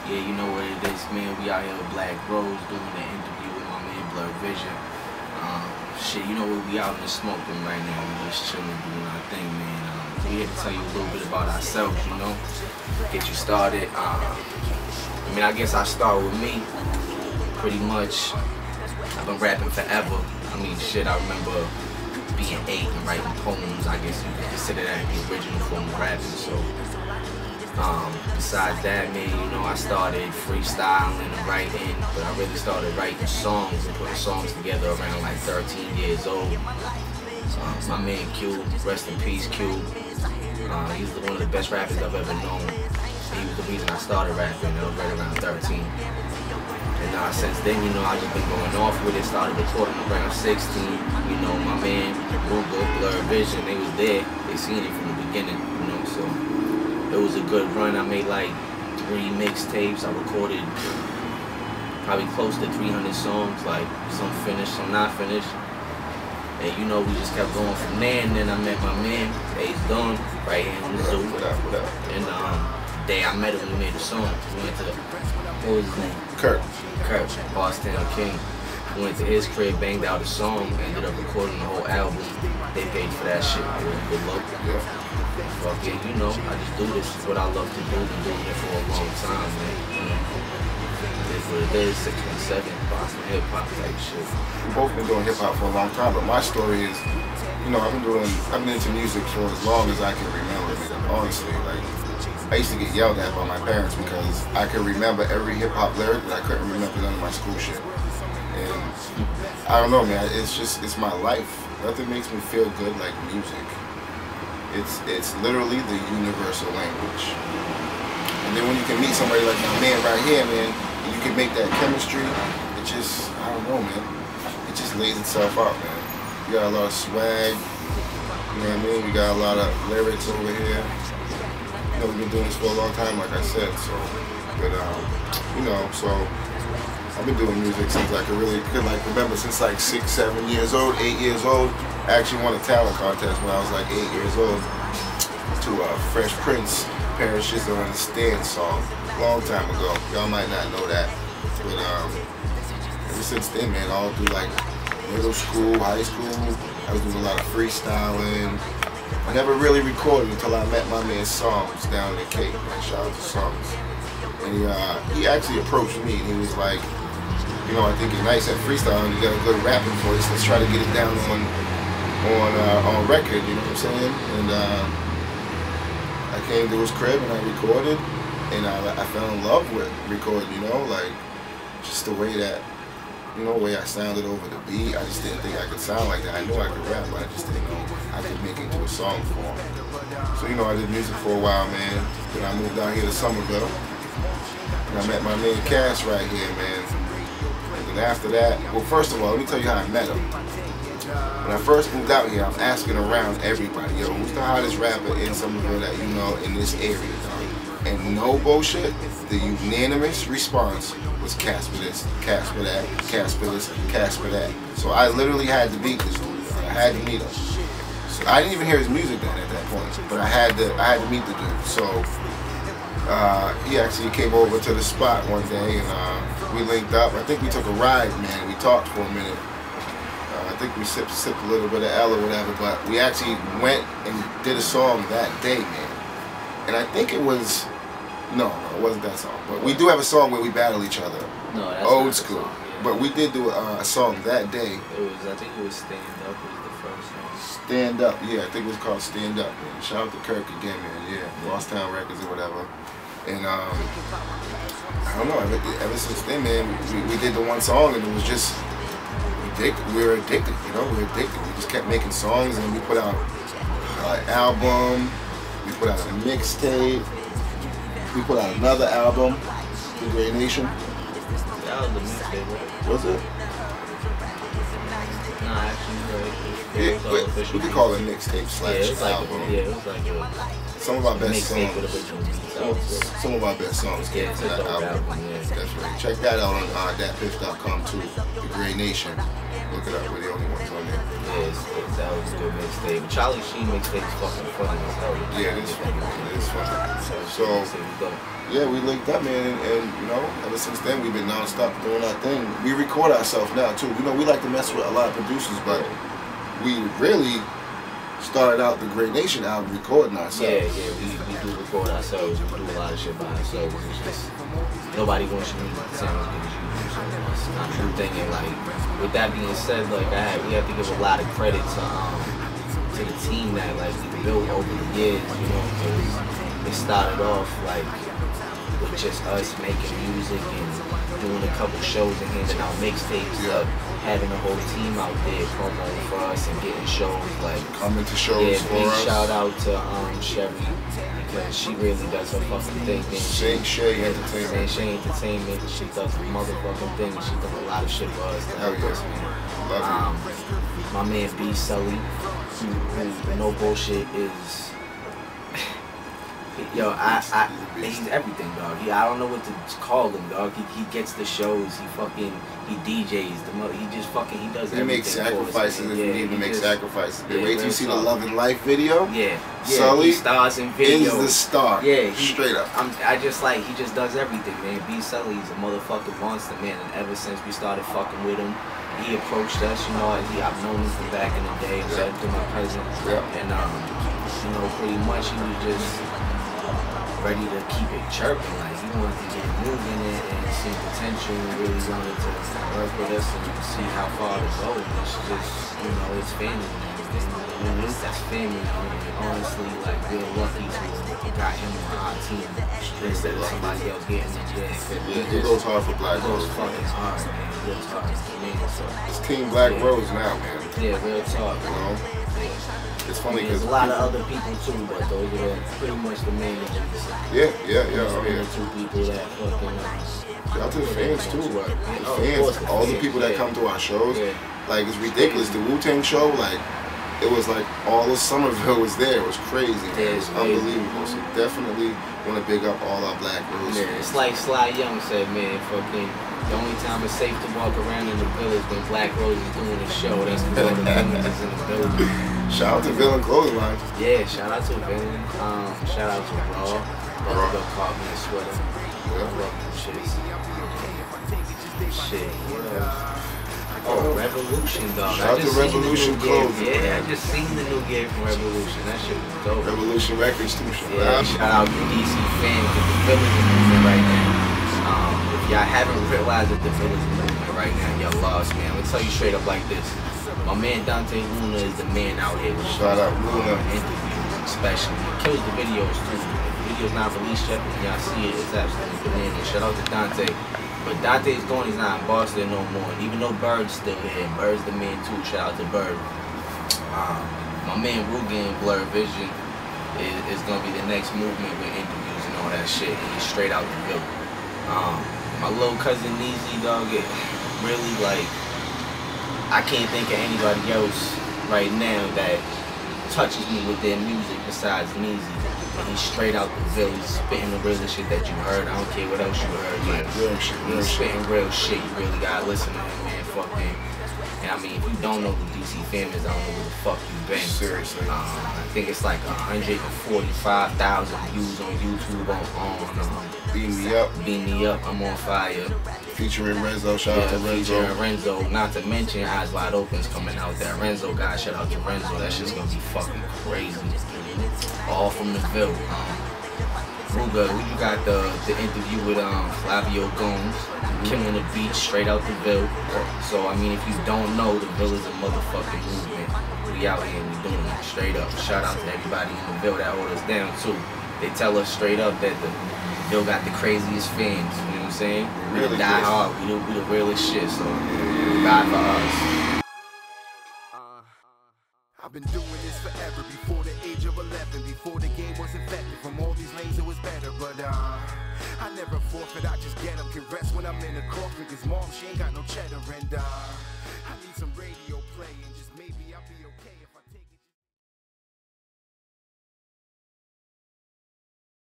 Yeah, you know what it is, man. We out here with BlackRoze doing an interview with my man Blur Vision. Shit, you know what? We out in the smoke room right now. We just chilling, doing our thing, man. We here to tell you a little bit about ourselves, you know, get you started. I guess I start with me. Pretty much, I've been rapping forever. Shit, I remember being 8 and writing poems. I guess you could consider that the original form of rapping. So, besides that, man, you know, I started freestyling and writing, but I really started writing songs and putting songs together around like 13 years old. My man Q, rest in peace, Q. He's one of the best rappers I've ever known. He was the reason I started rapping. I was right around 13. And since then, you know, I've just been going off with it. Started recording around 16. You know, my man, Blur Vision, they was there. They seen it from the beginning, you know, so it was a good run. I made like 3 mixtapes. I recorded probably close to 300 songs, like some finished, some not finished. And you know, we just kept going from there. And then I met my man, Ace Dawn, right here in the zoo. What up? And the day I met him, we made a song. We went to what was his name? Kirk, Boston King. We went to his crib, banged out a song, ended up recording the whole album. They paid for that shit. It was a good look. yeah. Fuck yeah, you know, I just do this. It's what I love to do. Been doing it for a long time, man. It is what it is. 617, Boston hip hop type shit. We've both been doing hip hop for a long time, but my story is, you know, I've been into music for as long as I can remember. Honestly, like, I used to get yelled at by my parents because I could remember every hip hop lyric, but I couldn't remember none of my school shit. And I don't know, man. It's my life. Nothing makes me feel good like music. It's literally the universal language. And then when you can meet somebody like my man right here, man, and you can make that chemistry, it just, I don't know, man. It just lays itself out, man. We got a lot of swag, you know what I mean? We got a lot of lyrics over here. You know, we've been doing this for a long time, like I said, so, but, you know, so, I've been doing music since I could remember since like 6, 7 years old, 8 years old. I actually won a talent contest when I was like 8 years old to Fresh Prince, Parents Just Don't Understand song, long time ago. Y'all might not know that, but ever since then, man, all through like middle school, high school, I was doing a lot of freestyling. I never really recorded until I met my man Songs down in the Cape, man. Shout out to Songs. And he actually approached me and he was like, you know, I think you're nice at freestyling, you got a good rapping voice, let's try to get it down on record, you know what I'm saying? And I came to his crib and I recorded, and I fell in love with recording, you know, like just the way that, you know, the way I sounded over the beat. I just didn't think I could sound like that. I knew I could rap, but I just didn't know I could make it into a song form. So, you know, I did music for a while, man. Then I moved out here to Somerville, and I met my man Cass right here, man. And then after that, well, first of all, let me tell you how I met him. When I first moved out here, I'm asking around everybody, yo, who's the hottest rapper in Somerville that you know in this area, dog? And no bullshit, the unanimous response was Casper this, Casper that, Casper this, Casper that. So I literally had to meet this dude. I had to meet him. So I didn't even hear his music then at that point, but I had to meet the dude. So he actually came over to the spot one day and we linked up. I think we took a ride, man. We talked for a minute. I think we sipped a little bit of L or whatever, but we actually went and did a song that day, man. And I think it was, no, it wasn't that song. But we do have a song where we battle each other. No, that's old not school. Song, yeah. But we did do a song that day. I think it was Stand Up was the first song. Stand Up, yeah, I think it was called Stand Up, man. Shout out to Kirk again, man, yeah. Lost Town Records or whatever. And I don't know, ever since then, man, we did the one song and it was just, we were addicted, you know, we were addicted. We just kept making songs and we put out an album, we put out a mixtape, we put out another album, The Great Nation. That was the mixtape, right? Was it? No, actually, right. It was all official. We could call it mixtape slash album. Yeah, it was like a Some of our best songs. With original beats. Some of our best songs. Yeah, it's a dope album. Yeah. Definitely. Check that out on datpiff.com too. The Grey Nation. Look it up. We're the only ones on there. Yeah, that was a good mixtape. Charlie Sheen mixtape is fucking funny as hell. Yeah, it is funny. It is funny. So, yeah, we linked up, man, and you know, ever since then we've been non-stop doing our thing. We record ourselves now too. You know, we like to mess with a lot of producers, but we really started out the Grey Nation album recording ourselves. Yeah, we do record ourselves. We do a lot of shit by ourselves. It's just nobody wants your music to sound as good as you do. So that's not true thing. And like, with that being said, like we have to give a lot of credit to the team that like we built over the years. You know, because it started off like with just us making music and doing a couple shows and handing out mixtapes. Yeah. Having a whole team out there promoting for us and getting shows like coming to shows for big us. Shout out to Sherry because she really does her fucking thing. Saint Shay Entertainment. Saint Shay Entertainment. She does the motherfucking thing. She does a lot of shit for us. Hell yeah. Love it. My man B Sully, who no bullshit is. Yo, he's everything, dog. I don't know what to call him, dog. He gets the shows. He DJs. He just he does everything. He makes sacrifices if you need to make sacrifices. Yeah, wait till you see the Love and Life video. Yeah. Sully he stars in videos. Is the star. Yeah, straight up. He just does everything, man. B Sully's a motherfucking monster, man. And ever since we started fucking with him, he approached us. You know, I've known him from back in the day. And said to my cousin. Yeah. And you know, pretty much he was just ready to keep it chirping, like he wanted to get moving and see potential and really wanted to work with us and see how far to go. And it's just, you know, it's family and everything. That's family. And honestly, like we're lucky to got him on our team instead of somebody else getting it. It goes hard for BlackRoze. It goes fucking hard, man. It goes hard for me. So it's Team BlackRoze now, man. Yeah, real talk. You know? It's funny because there's a lot of other people too, but those are pretty much the main ones. Yeah. The two people that fucking. Shout out to the fans too, right? Fans, all the people that come to our shows, like it's ridiculous. The Wu-Tang show, like it was like all of Somerville was there. It was crazy, man. It was unbelievable. So definitely want to big up all our BlackRoze. Yeah, it's like Sly Young said, man. Fucking the only time it's safe to walk around in the village when BlackRoze is doing a show. That's when all the villains in the building. Shout out to Villain Clothesline. Yeah, shout out to Villain. Shout out to Raw. Go caught me a sweater. Shit. Oh, Revolution, dog. Shout out to Revolution Clothing. Yeah, I just seen the new game from Revolution. That shit was dope. Revolution Records too. Shout out to DC fans because the Villains are moving right now. If y'all haven't realized that the Villains are moving right now, y'all lost, man. I'm gonna tell you straight up like this. My man Dante Luna is the man out here. Shout out Luna. Interviews, especially. He kills the videos too. If the video's not released yet, when y'all see it, it's absolutely bananas. Shout out to Dante. But Dante's gone, he's not in Boston no more. And even though Bird's still here, Bird's the man too. Shout out to Bird. My man Rugen, Blur Vision, is gonna be the next movement with interviews and all that shit. And he's straight out the building. My little cousin Neezy, dog, it really like. I can't think of anybody else right now that touches me with their music besides Neezy. And he's straight out the village, spitting the realest shit that you heard. I don't care what else you heard. Like, he's spitting real shit. You really gotta listen to him, man. Fucking. And I mean, if you don't know who DC Fam is, I don't know who the fuck you been. Seriously. I think it's like 145,000 views on YouTube on Beam Me Up. Beam Me Up, I'm on fire. Featuring Renzo, shout out to Renzo. Featuring Renzo, not to mention Eyes Wide Open's coming out. That Renzo guy, shout out to Renzo. That shit's gonna be fucking crazy. All from the Ville. Ruga, you got the interview with Flavio Gomes, killing the beat straight out the Ville. So I mean, if you don't know, the Ville is a motherfucking movement. We out here and we doing it straight up. Shout out to everybody in the Ville that hold us down too. They tell us straight up that the Ville got the craziest fans. You know what I'm saying? We really die hard. We the realest shit. So God for us. I've been doing this forever, before the age of 11, before the game was infected. From all these lanes it was better, but I never forfeit, I just get up, can rest when I'm in the coffin. Cause mom, she ain't got no cheddar, and I need some radio play, and just maybe I'll be okay.